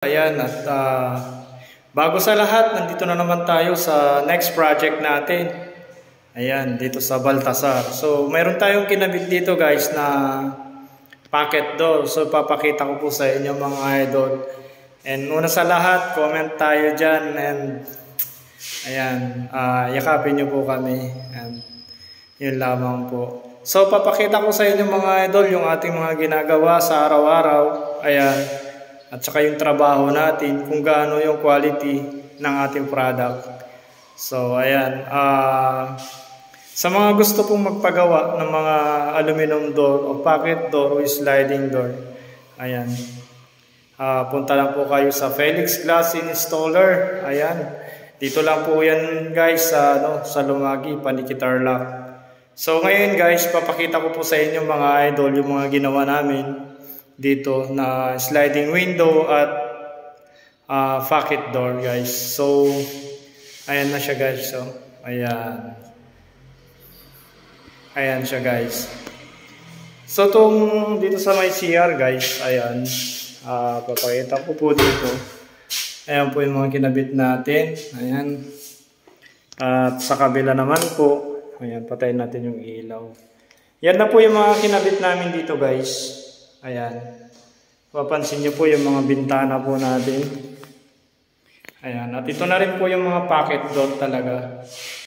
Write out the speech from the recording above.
Ayan, at bago sa lahat, nandito na naman tayo sa next project natin. Ayan, dito sa Baltasar. So, mayroon tayong kinabit dito guys na pocket door. So, papakita ko po sa inyo mga idol. And una sa lahat, comment tayo dyan. And ayan, yakapin nyo po kami. And yun lamang po. So, papakita ko sa inyo mga idol yung ating mga ginagawa sa araw-araw. Ayan. At saka yung trabaho natin, kung gaano yung quality ng ating product. So, ayan. Sa mga gusto pong magpagawa ng mga aluminum door o pocket door o sliding door, ayan. Punta lang po kayo sa Felix Glass Installer. Ayan. Dito lang po yan guys sa Lumagi, Panikitarlac. So, ngayon guys, papakita ko po sa inyo mga idol yung mga ginawa namin dito na sliding window at pocket door guys. So ayan na siya guys. So ayan siya guys. So dito sa may CR guys, ayan, papakita ko po dito. Ayan po yung mga kinabit natin. Ayan. At sa kabila naman po, ayan, patayin natin yung ilaw. Yan na po yung mga kinabit namin dito guys. Ayan. Papansin nyo po yung mga bintana po natin. Ayan. At ito na rin po yung mga pocket door talaga.